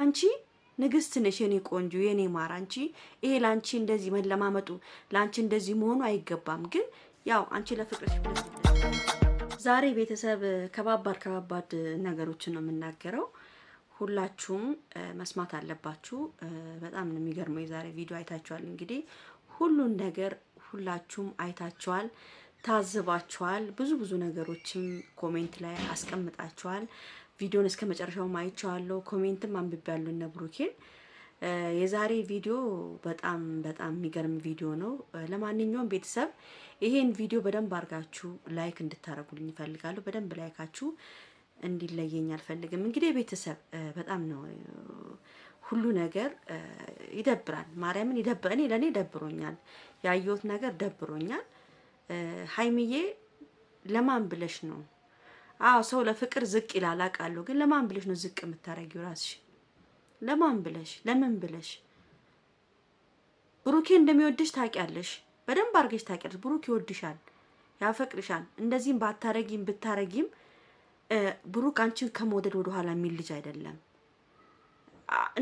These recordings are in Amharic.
አንቺ ንግስት ነሽ የኔ ቆንጆ የኔ ማር አንቺ ይሄ ላንቺ እንደዚህ መለማመጡ ላንቺ እንደዚህ መሆኑ አይገባም ግን ያው አንቺ ለፍቅርሽ ብለሽ ዛሬ ቤተሰብ ከባባድ ነገሮችን ነው የምናገረው ሁላችሁም መስማት አለባችሁ በጣም ነው የሚገርመው የዛሬ ቪዲዮ አይታችኋል እንግዲህ ሁሉን ነገር ሁላችሁም አይታችኋል ታዝባችኋል ብዙ ነገሮችን ኮሜንት ላይ አስቀምጣችኋል ቪዲዮን እስከ መጨረሻው ማይቻለሁ ኮሜንትም አንብቤያለሁ እና ብሩኬን የዛሬ ቪዲዮ በጣም የሚገርም ቪዲዮ ነው ለማንኛውም ቤተሰብ ይሄን ቪዲዮ በደንብ አርጋችሁ ላይክ እንድታረጉልኝ ፈልጋለሁ በደንብ ላይካችሁ እንዲለየኝ አልፈልግም እንግዲህ ቤተሰብ በጣም ነው ሁሉ ነገር ይደብራል ማርያምን ይደብረኝ ለኔ ደብሮኛል ያየሁት ነገር ደብሮኛል ሃይሚዬ ለማን ብለሽ ነው አዎ ሰው ለፍቅር ዝቅ ይላል አቃለሁ ግን ለማን ብለሽ ነው ዝቅ የምታረጊው ራስሽ ለማን ብለሽ ለምን ብለሽ ብሩኬ እንደሚወድሽ ታውቂያለሽ በደንብ አርገሽ ታውቂያለሽ ብሩኬ ይወድሻል ያፈቅርሻል እንደዚህም ባታረጊም ብታረጊም ብሩክ አንቺን ከመውደድ ወደ ኋላ የሚል ልጅ አይደለም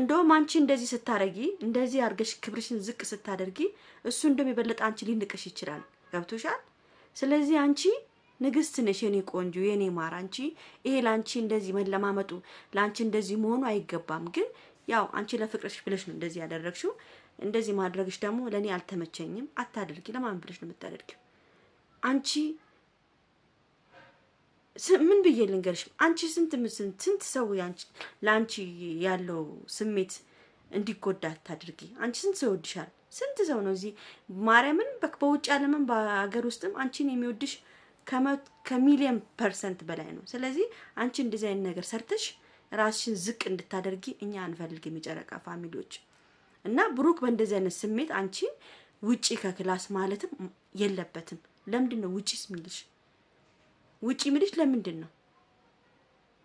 እንደውም አንቺ እንደዚህ ስታረጊ እንደዚህ አርገሽ ክብርሽን ዝቅ ስታደርጊ እሱ እንደሚበለጥ አንቺ ሊንቅሽ ይችላል ገብቶሻል ስለዚህ አንቺ ንግስት ነሽ የኔ ቆንጆ የኔ ማር አንቺ ይሄ ላንቺ እንደዚህ መለማመጡ ላንቺ እንደዚህ መሆኑ አይገባም ግን ያው አንቺ ለፍቅርሽ ብለሽ ነው እንደዚህ ያደረግሽው እንደዚህ ማድረግሽ ደግሞ ለኔ አልተመቸኝም አታድርጊ ለማን ብለሽ ነው የምታደርጊው አንቺ ምን ብዬ ልንገርሽ አንቺ ስንት ሰው ያንቺ ላንቺ ያለው ስሜት እንዲጎዳ አታድርጊ አንቺ ስንት ሰው ይወድሻል ስንት ሰው ነው እዚህ ማርያምን በውጭ ዓለምን በአገር ውስጥም አንቺን የሚወድሽ ከሚሊየን % በላይ ነው ስለዚህ አንቺ እንደዚህ አይነት ነገር ሰርተሽ ራስሽን ዝቅ እንድታደርጊ እኛ አንፈልግም የጨረቃ ፋሚሊዎች እና ብሩክ በእንደዚህ አይነት ስሜት አንቺ ውጪ ከክላስ ማለትም የለበትም ለምንድን ነው ውጪስ ሚልሽ ውጪ ሚልሽ ለምንድን ነው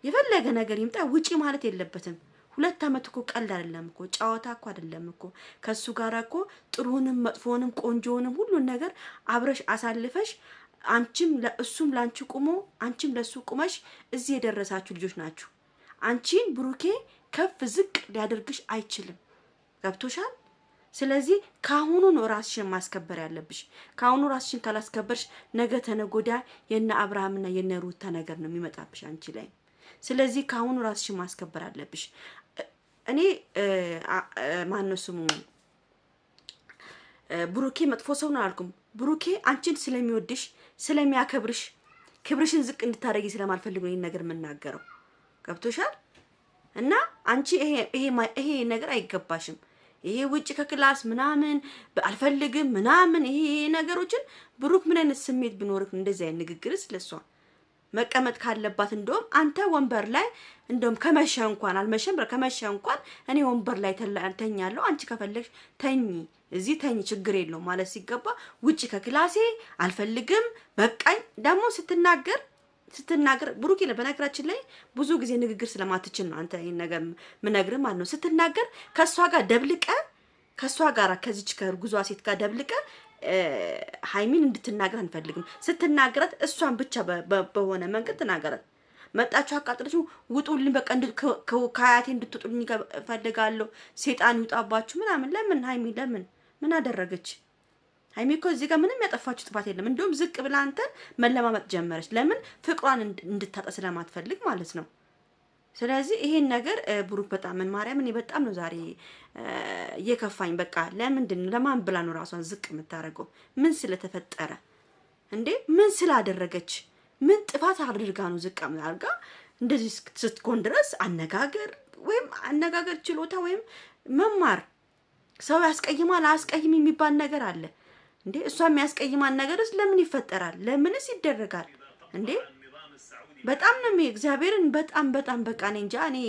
የፈለገ ነገር ይምጣ ውጪ ማለት የለበትም 2 አመት እኮ ቀልድ አይደለም እኮ ጫዋታ እኮ አይደለም እኮ ከሱ ጋር እኮ ጥሩንም መጥፎንም ቆንጆንም ሁሉ ነገር አብረሽ አሳልፈሽ አንቺም ለእሱም ላንቺ ቆሞ አንቺም ለሱ ቆመሽ እዚህ የደረሳችሁ ልጆች ናችሁ አንቺን ብሩኬ ከፍ ዝቅ ሊያደርግሽ አይችልም ገብቶሻል ስለዚህ ካሁኑ ነው ራስሽን ማስከበር ያለብሽ ካሁኑ ራስሽን ካላስከበርሽ ነገ ተነጎዳ የነ አብርሃምና የነ ሩታ ነገር ነው የሚመጣብሽ አንቺ ላይ ስለዚህ ካሁኑ ራስሽን ማስከበር አለብሽ እኔ ማነው ስሙ ብሩኬ መጥፎ ሰው ነው አልኩም ብሩኬ አንቺን ስለሚወድሽ ስለሚያከብርሽ ክብርሽን ዝቅ እንድታረጊ ስለማልፈልግ ነው ይሄን ነገር መናገረው ገብቶሻል እና አንቺ ይሄ ነገር አይገባሽም ይሄ ውጪ ከክላስ ምናምን አልፈልግም ምናምን ይሄ ነገሮችን ብሩክ ምን አይነት ስሜት ቢኖርክ እንደዚህ አይነት ንግግርስ ለሷ መቀመጥ ካለባት እንደውም አንተ ወንበር ላይ እንደውም ከመሸ እንኳን አልመሸም ከመሸ እንኳን እኔ ወንበር ላይ ተኛለሁ አንቺ ከፈለግሽ ተኚ እዚህ ተኚ ችግር የለውም ማለት ሲገባ ውጪ ከክላሴ አልፈልግም በቃኝ ደግሞ ስትናገር ብሩክ በነገራችን ላይ ብዙ ጊዜ ንግግር ስለማትችል ነው አንተ ይሄን ነገር ምነግር ማለት ነው ስትናገር ከሷ ጋር ደብልቀ ከሷ ጋር ከዚች ከርጉዟ ሴት ጋር ደብልቀ ሃይሚን እንድትናገር አንፈልግም ስትናገራት እሷን ብቻ በሆነ መንገድ ተናገራት መጣችሁ አቃጥለችሁ ውጡልኝ በቃ ከአያቴ እንድትወጡልኝ ፈልጋለሁ ሰይጣን ይውጣባችሁ ምናምን ለምን ሃይሚ ለምን ምን አደረገች ሃይሚ እኮ እዚህ ጋር ምንም ያጠፋችሁ ጥፋት የለም እንደውም ዝቅ ብላ አንተን መለማመጥ ጀመረች ለምን ፍቅሯን እንድታጣ ስለማትፈልግ ማለት ነው ስለዚህ ይሄን ነገር ብሩክ በጣም ማርያም እኔ በጣም ነው ዛሬ እየከፋኝ በቃ ለማን ብላ ነው ራሷን ዝቅ የምታረገው ምን ስለተፈጠረ እንዴ ምን ስላደረገች ምን ጥፋት አድርጋ ነው ዝቅ አድርጋ እንደዚህ ስትኮን ድረስ አነጋገር ችሎታ ወይም መማር ሰው ያስቀይማል አስቀይም የሚባል ነገር አለ እንዴ እሷ የሚያስቀይማን ነገርስ ለምን ይፈጠራል ለምንስ ይደረጋል እንዴ በጣም ነው እግዚአብሔርን በጣም በቃ እኔ እንጃ እኔ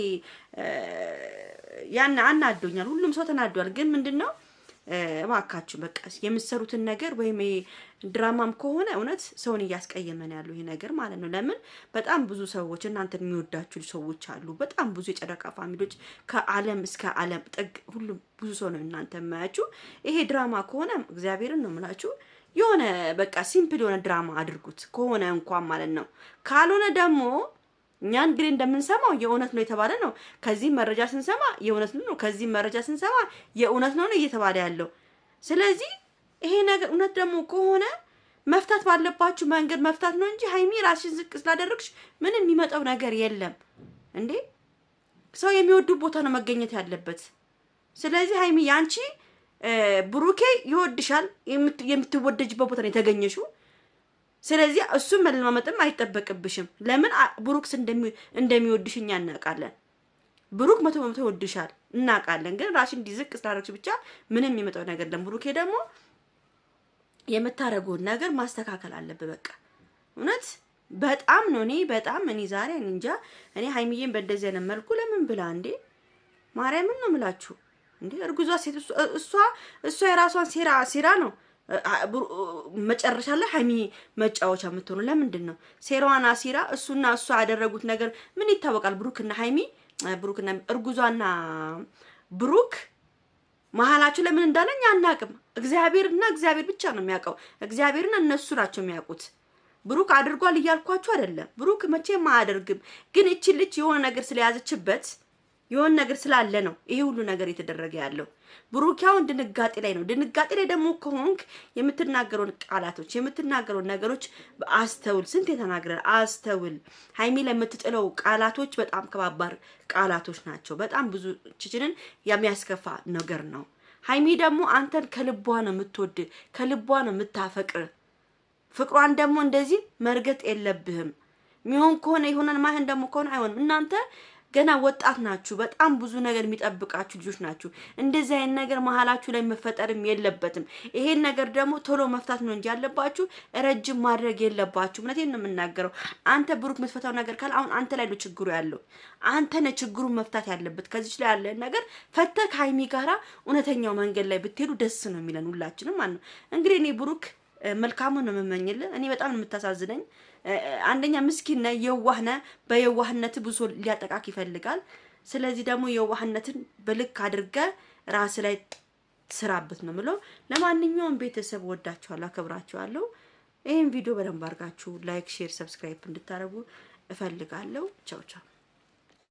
ያን አናዶኛል ሁሉም ሰው ተናዷል ግን ምንድነው እባካችሁ በቃ የምትሰሩትን ነገር ወይም ድራማም ከሆነ እውነት ሰውን ያስቀየመን ያለው ይሄ ነገር ማለት ነው ለምን በጣም ብዙ ሰዎች እናንተን የሚወዳችሁ ሰዎች አሉ በጣም ብዙ የጨረቃ ፋሚሊዎች ከዓለም እስከ ዓለም ጥግ ሁሉ ብዙ ሰው ነው እናንተ ማያችሁ ይሄ ድራማ ከሆነ እግዚአብሔርን ነው የምላችሁ የሆነ በቃ ሲምፕል የሆነ ድራማ አድርጉት ከሆነ እንኳን ማለት ነው ካልሆነ ደግሞ እኛ እንግዲህ እንደምንሰማው የእውነት ነው የተባለ ነው። ከዚህ መረጃ ስንሰማ የእውነት ነው፣ ከዚህ መረጃ ስንሰማ የእውነት ነው እየተባለ ያለው። ስለዚህ ይሄ ነገር እውነት ደግሞ ከሆነ መፍታት ባለባችሁ መንገድ መፍታት ነው እንጂ ሀይሚ ራስሽን ዝቅ ስላደረግሽ ምንም የሚመጣው ነገር የለም እንዴ። ሰው የሚወዱ ቦታ ነው መገኘት ያለበት። ስለዚህ ሀይሚ ያንቺ ብሩኬ ይወድሻል፣ የምትወደጅበት ቦታ ነው የተገኘሽው። ስለዚህ እሱን መለማመጥም አይጠበቅብሽም። ለምን ብሩክስ እንደሚወድሽ እኛ እናውቃለን። ብሩክ 100% ይወድሻል እናውቃለን። ግን ራስሽን እንዲዝቅ ስላደረግሽ ብቻ ምንም የሚመጣው ነገር የለም። ብሩኬ ደግሞ የምታረጉን ነገር ማስተካከል አለብህ። በቃ እውነት በጣም ነው እኔ ዛሬ እንጃ እኔ ሀይሚዬን በእንደዚህ አይነት መልኩ ለምን ብላ እንዴ ማርያምን ነው የምላችሁ እንዴ። እርጉዟ ሴት እሷ የራሷን ሴራ ነው መጨረሻ ላይ ሀይሚ መጫወቻ የምትሆኑ ለምንድን ነው? ሴራዋን አሲራ እሱና እሷ ያደረጉት ነገር ምን ይታወቃል? ብሩክና እርጉዟና ብሩክ መሀላቸው ለምን እንዳለኝ አናቅም። እግዚአብሔር ብቻ ነው የሚያውቀው። እግዚአብሔርና እነሱ ናቸው የሚያውቁት። ብሩክ አድርጓል እያልኳችሁ አይደለም። ብሩክ መቼም አያደርግም። ግን እቺ ልጅ የሆነ ነገር ስለያዘችበት የሆነ ነገር ስላለ ነው ይሄ ሁሉ ነገር የተደረገ ያለው። ብሩክ ያው ድንጋጤ ላይ ነው። ድንጋጤ ላይ ደግሞ ከሆንክ የምትናገረውን ቃላቶች የምትናገረውን ነገሮች አስተውል። ስንት የተናገረ አስተውል። ሀይሚ ለምትጥለው ቃላቶች በጣም ከባባር ቃላቶች ናቸው። በጣም ብዙ ችችንን የሚያስከፋ ነገር ነው። ሀይሚ ደግሞ አንተን ከልቧ ነው የምትወድ፣ ከልቧ ነው የምታፈቅር። ፍቅሯን ደግሞ እንደዚህ መርገጥ የለብህም። ሚሆን ከሆነ ይሆናል፣ ማይሆን ደግሞ ከሆነ አይሆንም። እናንተ ገና ወጣት ናችሁ። በጣም ብዙ ነገር የሚጠብቃችሁ ልጆች ናችሁ። እንደዚህ አይነት ነገር መሀላችሁ ላይ መፈጠርም የለበትም። ይሄን ነገር ደግሞ ቶሎ መፍታት ነው እንጂ ያለባችሁ ረጅም ማድረግ የለባችሁ። እውነቴን ነው የምናገረው። አንተ ብሩክ የምትፈታው ነገር ካለ አሁን አንተ ላይ ነው ችግሩ ያለው። አንተ ነህ ችግሩን መፍታት ያለበት። ከዚች ላይ ያለ ነገር ፈተህ ከሀይሚ ጋራ እውነተኛው መንገድ ላይ ብትሄዱ ደስ ነው የሚለን ሁላችንም ማለት ነው። እንግዲህ እኔ ብሩክ መልካሙን ነው የምመኝልህ። እኔ በጣም ነው የምታሳዝነኝ። አንደኛ ምስኪን ነህ፣ የዋህ ነህ። በየዋህነት ብዙ ሊያጠቃክ ይፈልጋል። ስለዚህ ደግሞ የዋህነትን በልክ አድርገህ ራስ ላይ ስራበት ነው የምለው። ለማንኛውም ቤተሰብ ወዳችኋለሁ፣ አከብራችኋለሁ። ይሄን ቪዲዮ በደንብ አድርጋችሁ ላይክ፣ ሼር፣ ሰብስክራይብ እንድታደርጉ እፈልጋለሁ። ቻው ቻው።